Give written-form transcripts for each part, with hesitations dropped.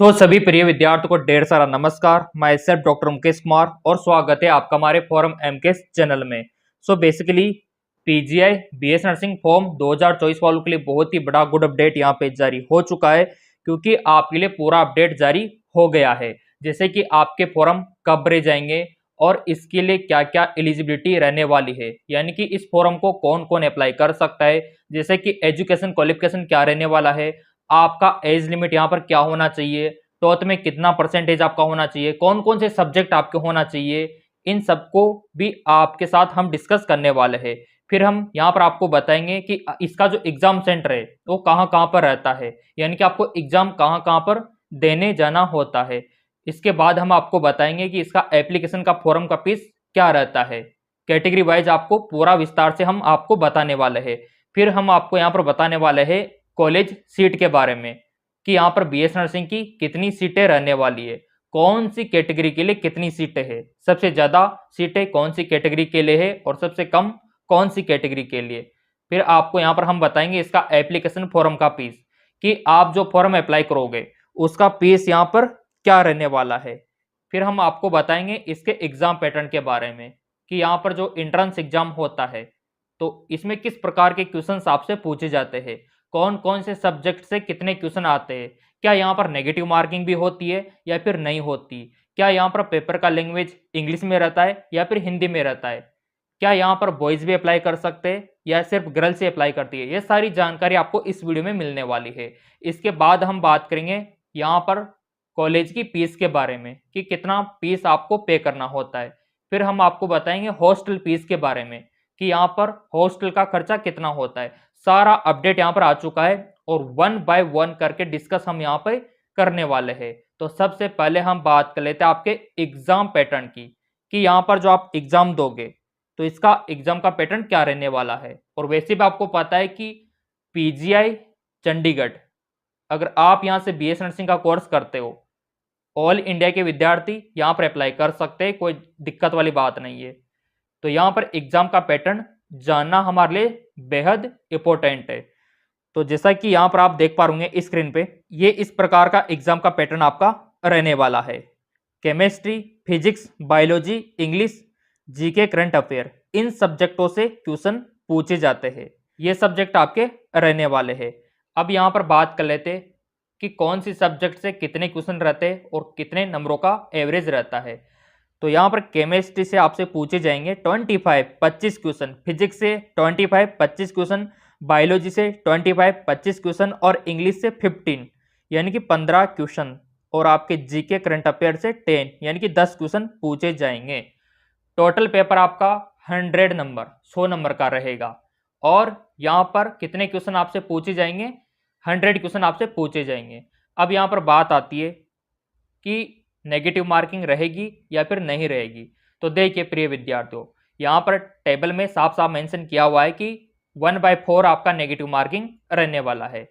सभी प्रिय विद्यार्थियों को ढेर सारा नमस्कार। मैं सेल्फ डॉक्टर मुकेश कुमार और स्वागत है आपका हमारे फॉरम एमकेएस चैनल में। Basically PGI BS nursing form 2024 वालों के लिए बहुत ही बड़ा गुड अपडेट यहाँ पे जारी हो चुका है, क्योंकि आपके लिए पूरा अपडेट जारी हो गया है। जैसे कि आपके फॉर्म कब भरे जाएंगे और इसके लिए क्या क्या एलिजिबिलिटी रहने वाली है, यानी कि इस फॉर्म को कौन कौन अप्लाई कर सकता है, जैसे कि एजुकेशन क्वालिफिकेशन क्या रहने वाला है, आपका एज लिमिट यहाँ पर क्या होना चाहिए, ट्वेल्थ में कितना परसेंटेज आपका होना चाहिए, कौन कौन से सब्जेक्ट आपके होना चाहिए, इन सबको भी आपके साथ हम डिस्कस करने वाले हैं। फिर हम यहाँ पर आपको बताएंगे कि इसका जो एग्जाम सेंटर है वो कहाँ कहाँ पर रहता है, यानी कि आपको एग्जाम कहाँ कहाँ पर देने जाना होता है। इसके बाद हम आपको बताएंगे कि इसका एप्लीकेशन का फॉर्म का फीस क्या रहता है, कैटेगरी वाइज आपको पूरा विस्तार से हम आपको बताने वाले हैं। फिर हम आपको यहाँ पर बताने वाले हैं कॉलेज सीट के बारे में कि यहाँ पर बीएस नर्सिंग की कितनी सीटें रहने वाली है, कौन सी कैटेगरी के लिए कितनी सीटें हैं, सबसे ज्यादा सीटें कौन सी कैटेगरी के लिए है और सबसे कम कौन सी कैटेगरी के लिए। फिर आपको यहाँ पर हम बताएंगे इसका एप्लीकेशन फॉर्म का फीस, कि आप जो फॉर्म अप्लाई करोगे उसका फीस यहाँ पर क्या रहने वाला है। फिर हम आपको बताएंगे इसके एग्जाम पैटर्न के बारे में कि यहाँ पर जो एंट्रेंस एग्जाम होता है तो इसमें किस प्रकार के क्वेश्चंस आपसे पूछे जाते हैं, कौन कौन से सब्जेक्ट से कितने क्वेश्चन आते हैं, क्या यहाँ पर नेगेटिव मार्किंग भी होती है या फिर नहीं होती, क्या यहाँ पर पेपर का लैंग्वेज इंग्लिश में रहता है या फिर हिंदी में रहता है, क्या यहाँ पर बॉयज भी अप्लाई कर सकते हैं या सिर्फ गर्ल्स से अप्लाई करती है। ये सारी जानकारी आपको इस वीडियो में मिलने वाली है। इसके बाद हम बात करेंगे यहाँ पर कॉलेज की फीस के बारे में कि कितना फीस आपको पे करना होता है। फिर हम आपको बताएंगे हॉस्टल फीस के बारे में कि यहाँ पर हॉस्टल का खर्चा कितना होता है। सारा अपडेट यहाँ पर आ चुका है और वन बाय वन करके डिस्कस हम यहाँ पे करने वाले हैं। तो सबसे पहले हम बात कर लेते हैं आपके एग्जाम पैटर्न की कि यहाँ पर जो आप एग्जाम दोगे तो इसका एग्जाम का पैटर्न क्या रहने वाला है। और वैसे भी आपको पता है कि पीजीआई चंडीगढ़, अगर आप यहाँ से बीएस नर्सिंग का कोर्स करते हो, ऑल इंडिया के विद्यार्थी यहाँ पर अप्लाई कर सकते हैं, कोई दिक्कत वाली बात नहीं है। तो यहाँ पर एग्जाम का पैटर्न जानना हमारे लिए बेहद इंपॉर्टेंट है। तो जैसा कि यहाँ पर आप देख पा रहे स्क्रीन पे, ये इस प्रकार का एग्जाम का पैटर्न आपका रहने वाला है। Chemistry, physics, biology, English, GK, current affair, इन सब्जेक्टों से क्वेश्चन पूछे जाते हैं। ये सब्जेक्ट आपके रहने वाले हैं। अब यहाँ पर बात कर लेते हैं कि कौन सी सब्जेक्ट से कितने क्वेश्चन रहते हैं और कितने नंबरों का एवरेज रहता है। तो यहाँ पर केमिस्ट्री से आपसे पूछे जाएंगे 25 क्वेश्चन, फिजिक्स से 25 क्वेश्चन, बायोलॉजी से 25 क्वेश्चन और इंग्लिश से 15 यानी कि 15 क्वेश्चन, और आपके जीके करंट अफेयर से 10 यानी कि 10 क्वेश्चन पूछे जाएंगे। टोटल पेपर आपका 100 नंबर का रहेगा। और यहाँ पर कितने क्वेश्चन आपसे पूछे जाएंगे, 100 क्वेश्चन आपसे पूछे जाएंगे। अब यहाँ पर बात आती है कि नेगेटिव मार्किंग रहेगी या फिर नहीं रहेगी। तो देखिए प्रिय विद्यार्थियों, यहाँ पर टेबल में साफ साफ मेंशन किया हुआ है कि 1/4 आपका नेगेटिव मार्किंग रहने वाला है।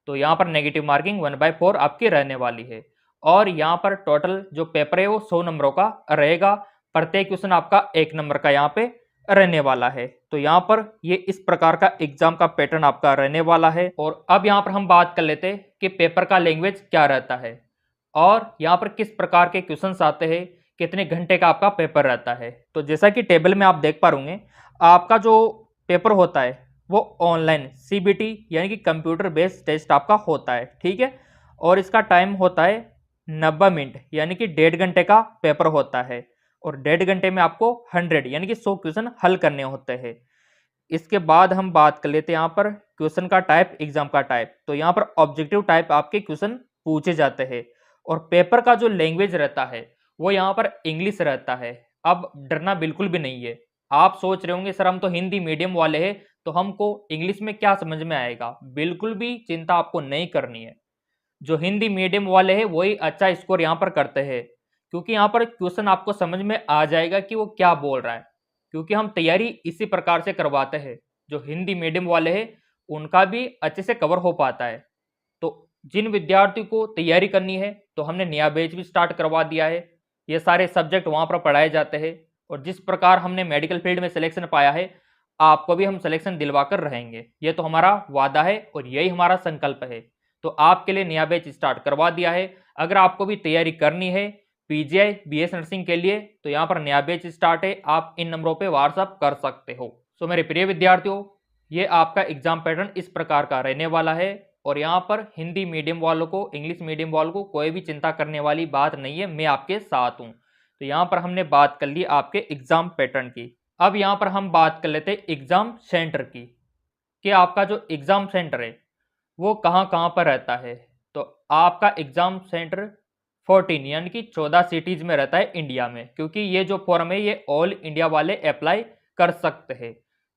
तो यहाँ पर नेगेटिव मार्किंग 1/4 आपकी रहने वाली है। और यहाँ पर टोटल जो पेपर है वो 100 नंबरों का रहेगा। प्रत्येक क्वेश्चन आपका 1 नंबर का यहाँ पे रहने वाला है। तो यहाँ पर ये इस प्रकार का एग्जाम का पैटर्न आपका रहने वाला है। और अब यहाँ पर हम बात कर लेते हैं कि पेपर का लैंग्वेज क्या रहता है और यहाँ पर किस प्रकार के क्वेश्चंस आते हैं, कितने घंटे का आपका पेपर रहता है। तो जैसा कि टेबल में आप देख पा रहे आपका जो पेपर होता है वो ऑनलाइन सीबीटी यानी कि कंप्यूटर बेस्ड टेस्ट आपका होता है, ठीक है। और इसका टाइम होता है 90 मिनट यानी कि 1.5 घंटे का पेपर होता है। और 1.5 घंटे में आपको 100 यानी कि 100 क्वेश्चन हल करने होते हैं। इसके बाद हम बात कर लेते हैं यहाँ पर क्वेश्चन का टाइप, एग्जाम का टाइप। तो यहाँ पर ऑब्जेक्टिव टाइप आपके क्वेश्चन पूछे जाते हैं। और पेपर का जो लैंग्वेज रहता है वो यहाँ पर इंग्लिश रहता है। अब डरना बिल्कुल भी नहीं है। आप सोच रहे होंगे सर हम तो हिंदी मीडियम वाले हैं तो हमको इंग्लिश में क्या समझ में आएगा। बिल्कुल भी चिंता आपको नहीं करनी है। जो हिंदी मीडियम वाले हैं वही अच्छा स्कोर यहाँ पर करते हैं, क्योंकि यहाँ पर क्वेश्चन आपको समझ में आ जाएगा कि वो क्या बोल रहा है, क्योंकि हम तैयारी इसी प्रकार से करवाते हैं। जो हिंदी मीडियम वाले हैं उनका भी अच्छे से कवर हो पाता है। तो जिन विद्यार्थियों को तैयारी करनी है तो हमने नया बैच भी स्टार्ट करवा दिया है। ये सारे सब्जेक्ट वहाँ पर पढ़ाए जाते हैं। और जिस प्रकार हमने मेडिकल फील्ड में सिलेक्शन पाया है आपको भी हम सिलेक्शन दिलवा कर रहेंगे। ये तो हमारा वादा है और यही हमारा संकल्प है। तो आपके लिए नया बैच स्टार्ट करवा दिया है। अगर आपको भी तैयारी करनी है पीजीआई बीएस नर्सिंग के लिए तो यहाँ पर नया बैच स्टार्ट है, आप इन नंबरों पे व्हाट्सअप कर सकते हो। सो मेरे प्रिय विद्यार्थियों, ये आपका एग्जाम पैटर्न इस प्रकार का रहने वाला है और यहाँ पर हिंदी मीडियम वालों को, इंग्लिश मीडियम वालों को कोई भी चिंता करने वाली बात नहीं है, मैं आपके साथ हूँ। तो यहाँ पर हमने बात कर ली आपके एग्जाम पैटर्न की। अब यहाँ पर हम बात कर लेते हैं एग्जाम सेंटर की, कि आपका जो एग्जाम सेंटर है वो कहाँ कहाँ पर रहता है। तो आपका एग्जाम सेंटर 14 यानी कि 14 सिटीज में रहता है इंडिया में, क्योंकि ये जो फॉर्म है ये ऑल इंडिया वाले अप्लाई कर सकते हैं।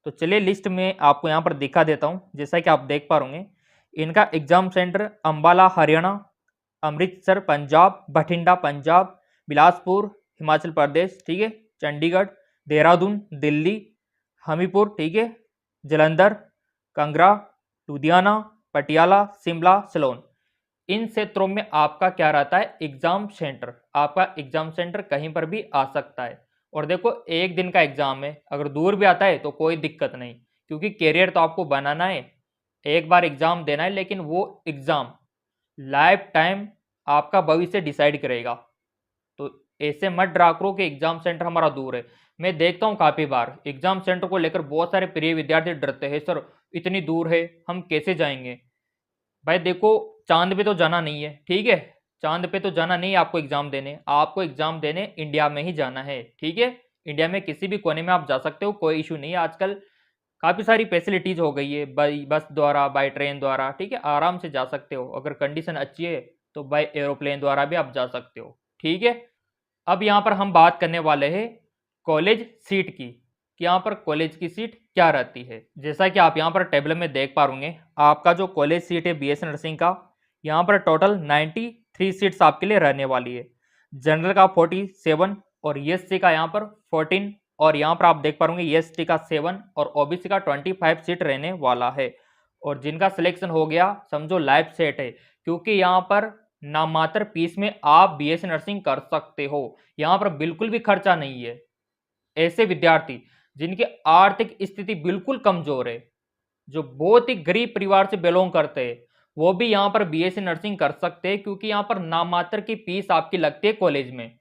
तो चलिए लिस्ट में आपको यहाँ पर दिखा देता हूँ। जैसा कि आप देख पा रहे होंगे, इनका एग्जाम सेंटर अंबाला हरियाणा, अमृतसर पंजाब, बठिंडा पंजाब, बिलासपुर हिमाचल प्रदेश, ठीक है, चंडीगढ़, देहरादून दिल्ली, हमीरपुर, ठीक है, जलंधर, कांगड़ा, लुधियाना, पटियाला, शिमला, सिलोन, इन क्षेत्रों में आपका क्या रहता है एग्जाम सेंटर। आपका एग्जाम सेंटर कहीं पर भी आ सकता है। और देखो एक दिन का एग्जाम है, अगर दूर भी आता है तो कोई दिक्कत नहीं, क्योंकि कैरियर तो आपको बनाना है, एक बार एग्जाम देना है, लेकिन वो एग्जाम लाइफ टाइम आपका भविष्य डिसाइड करेगा। तो ऐसे मत डरा करो कि एग्जाम सेंटर हमारा दूर है। मैं देखता हूँ काफ़ी बार एग्जाम सेंटर को लेकर बहुत सारे प्रिय विद्यार्थी डरते हैं, सर इतनी दूर है हम कैसे जाएंगे। भाई देखो चांद पे तो जाना नहीं है, ठीक है, चांद पे तो जाना नहीं है आपको एग्जाम देने, आपको एग्जाम देने इंडिया में ही जाना है, ठीक है। इंडिया में किसी भी कोने में आप जा सकते हो, कोई इशू नहीं है। आजकल काफ़ी सारी फैसिलिटीज़ हो गई है, बाई बस द्वारा, बाई ट्रेन द्वारा, ठीक है, आराम से जा सकते हो। अगर कंडीशन अच्छी है तो बाई एरोप्लेन द्वारा भी आप जा सकते हो, ठीक है। अब यहाँ पर हम बात करने वाले हैं कॉलेज सीट की, कि यहाँ पर कॉलेज की सीट क्या रहती है। जैसा कि आप यहाँ पर टेबल में देख पा रहे आपका जो कॉलेज सीट है बीएस नर्सिंग का, यहाँ पर टोटल 93 सीट्स आपके लिए रहने वाली है। जनरल का 47 और ईएससी का यहाँ पर 14, और यहाँ पर आप देख पा रहे ईएसटी का 7 और ओबीसी का 25 सीट रहने वाला है। और जिनका सिलेक्शन हो गया समझो लाइफ सेट है, क्योंकि यहाँ पर नामात्र फीस में आप बीएस नर्सिंग कर सकते हो। यहाँ पर बिल्कुल भी खर्चा नहीं है। ऐसे विद्यार्थी जिनकी आर्थिक स्थिति बिल्कुल कमजोर है, जो बहुत ही गरीब परिवार से बिलोंग करते हैं, वो भी यहाँ पर बीएससी नर्सिंग कर सकते हैं, क्योंकि यहाँ पर नामात्र की फीस आपकी लगती है कॉलेज में,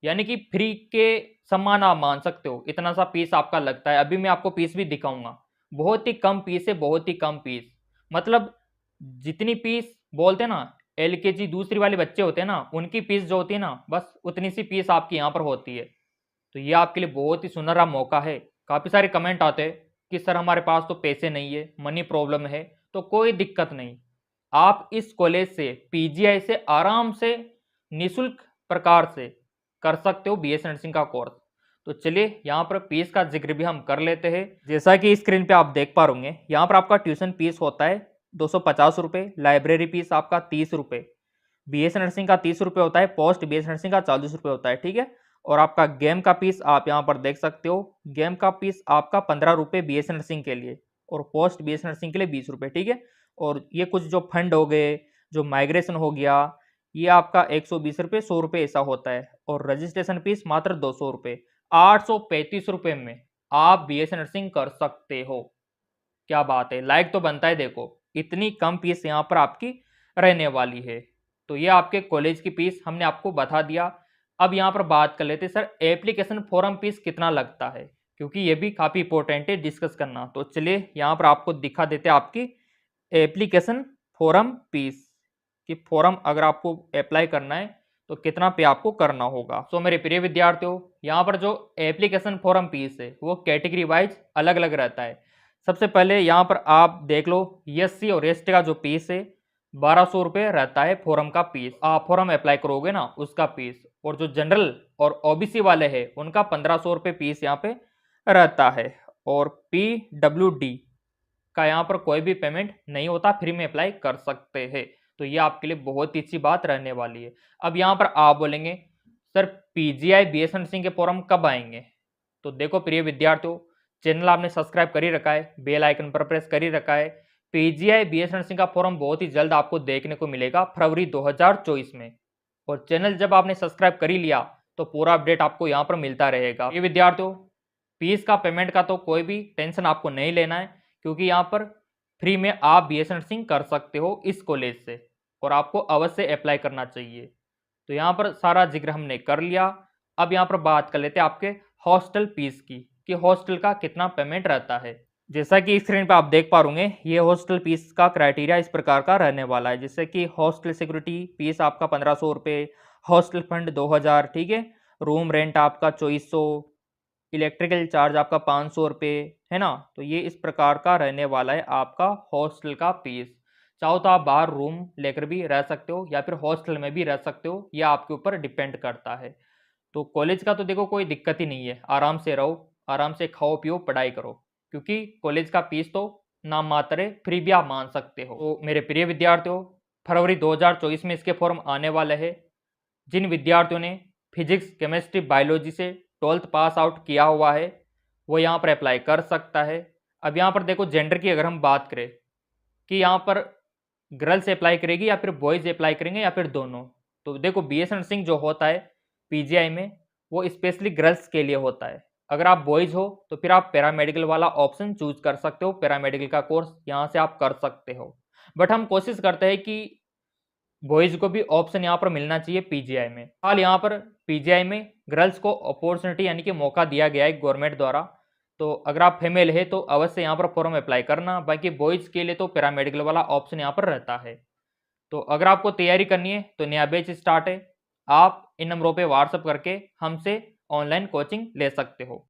यानी कि फ्री के समान आप मान सकते हो, इतना सा फीस आपका लगता है। अभी मैं आपको फीस भी दिखाऊंगा, बहुत ही कम फीस है, बहुत ही कम फीस। मतलब जितनी फीस बोलते हैं ना एलकेजी दूसरी वाले बच्चे होते हैं ना, उनकी फीस जो होती है ना, बस उतनी सी फीस आपकी यहाँ पर होती है। तो ये आपके लिए बहुत ही सुनहरा मौका है। काफ़ी सारे कमेंट आते हैं कि सर हमारे पास तो पैसे नहीं है, मनी प्रॉब्लम है, तो कोई दिक्कत नहीं, आप इस कॉलेज से पीजीआई से आराम से निःशुल्क प्रकार से कर सकते हो बीएस नर्सिंग का कोर्स। तो चलिए यहाँ पर फीस का जिक्र भी हम कर लेते हैं। जैसा कि स्क्रीन पे आप देख पा रहे यहाँ पर आपका ट्यूशन फीस होता है 250 रुपये, लाइब्रेरी फीस आपका 30 रुपये, बीएस नर्सिंग का 30 रुपये होता है, पोस्ट बीएस नर्सिंग का 40 रुपये होता है, ठीक है। और आपका गेम का फीस आप यहाँ पर देख सकते हो, गेम का फीस आपका 15 रुपये बीएस नर्सिंग के लिए और पोस्ट बीएस नर्सिंग के लिए 20 रुपये, ठीक है। और ये कुछ जो फंड हो गए, जो माइग्रेशन हो गया, ये आपका 120 रुपये, 100 रुपये ऐसा होता है। और रजिस्ट्रेशन फीस मात्र 200 रुपये, 835 रुपये में आप बीएस नर्सिंग कर सकते हो। क्या बात है, लाइक तो बनता है। देखो इतनी कम फीस यहाँ पर आपकी रहने वाली है। तो ये आपके कॉलेज की फीस हमने आपको बता दिया। अब यहाँ पर बात कर लेते सर एप्लीकेशन फॉर्म फीस कितना लगता है, क्योंकि ये भी काफ़ी इंपॉर्टेंट है डिस्कस करना। तो चलिए यहाँ पर आपको दिखा देते हैं आपकी एप्लीकेशन फॉर्म फीस, कि फॉर्म अगर आपको अप्लाई करना है तो कितना पे आपको करना होगा। तो मेरे प्रिय विद्यार्थियों, यहाँ पर जो एप्लीकेशन फॉर्म फीस है वो कैटेगरी वाइज अलग अलग रहता है। सबसे पहले यहाँ पर आप देख लो एससी और एसटी का जो फीस है 1200 रुपये रहता है फॉर्म का फीस, आप फॉर्म अप्लाई करोगे ना उसका फीस। और जो जनरल और ओबीसी वाले हैं उनका 1500 रुपये फीस यहाँ पे रहता है। और पीडब्ल्यूडी का यहाँ पर कोई भी पेमेंट नहीं होता, फ्री में अप्लाई कर सकते हैं। तो ये आपके लिए बहुत ही अच्छी बात रहने वाली है। अब यहाँ पर आप बोलेंगे सर पीजीआई बीएस नर्सिंग के फॉर्म कब आएंगे। तो देखो प्रिय विद्यार्थियों, चैनल आपने सब्सक्राइब कर ही रखा है, बेल आइकन पर प्रेस कर ही रखा है। पीजीआई बीएस नर्सिंग का फॉर्म बहुत ही जल्द आपको देखने को मिलेगा फरवरी 2024 में। और चैनल जब आपने सब्सक्राइब कर ही लिया तो पूरा अपडेट आपको यहाँ पर मिलता रहेगा। ये विद्यार्थियों, फीस का पेमेंट का तो कोई भी टेंशन आपको नहीं लेना है, क्योंकि यहाँ पर फ्री में आप बीएस नर्सिंग कर सकते हो इस कॉलेज से। और आपको अवश्य अप्लाई करना चाहिए। तो यहाँ पर सारा जिक्र हमने कर लिया। अब यहाँ पर बात कर लेते हैं आपके हॉस्टल फीस की कि हॉस्टल का कितना पेमेंट रहता है। जैसा कि स्क्रीन पर आप देख पा होंगे, ये हॉस्टल फीस का क्राइटेरिया इस प्रकार का रहने वाला है, जैसे कि हॉस्टल सिक्योरिटी फीस आपका 1500 रुपये, हॉस्टल फंड 2000, ठीक है, रूम रेंट आपका 2400, इलेक्ट्रिकल चार्ज आपका 500 रुपये, है ना। तो ये इस प्रकार का रहने वाला है आपका हॉस्टल का फीस। चाहो तो आप बाहर रूम लेकर भी रह सकते हो या फिर हॉस्टल में भी रह सकते हो, यह आपके ऊपर डिपेंड करता है। तो कॉलेज का तो देखो कोई दिक्कत ही नहीं है, आराम से रहो, आराम से खाओ पियो पढ़ाई करो, क्योंकि कॉलेज का फीस तो नाम मात्र है, फ्री भी आप मान सकते हो। तो मेरे प्रिय विद्यार्थियों, फरवरी 2024 में इसके फॉर्म आने वाले हैं। जिन विद्यार्थियों ने फिजिक्स केमिस्ट्री बायोलॉजी से 12th पास आउट किया हुआ है वो यहाँ पर अप्लाई कर सकता है। अब यहाँ पर देखो जेंडर की अगर हम बात करें कि यहाँ पर गर्ल्स अप्लाई करेगी या फिर बॉयज़ अप्लाई करेंगे या फिर दोनों, तो देखो बीएस नर्सिंग जो होता है पीजीआई में वो स्पेशली गर्ल्स के लिए होता है। अगर आप बॉयज़ हो तो फिर आप पैरामेडिकल वाला ऑप्शन चूज कर सकते हो, पैरामेडिकल का कोर्स यहाँ से आप कर सकते हो। बट हम कोशिश करते हैं कि बॉयज़ को भी ऑप्शन यहाँ पर मिलना चाहिए पीजीआई में। हाल यहाँ पर पीजीआई में गर्ल्स को अपॉर्चुनिटी यानी कि मौका दिया गया है गवर्नमेंट द्वारा। तो अगर आप फीमेल है तो अवश्य यहाँ पर फॉर्म अप्लाई करना। बाकी बॉयज़ के लिए तो पैरामेडिकल वाला ऑप्शन यहाँ पर रहता है। तो अगर आपको तैयारी करनी है तो नया बैच स्टार्ट है, आप इन नंबरों पे व्हाट्सअप करके हमसे ऑनलाइन कोचिंग ले सकते हो।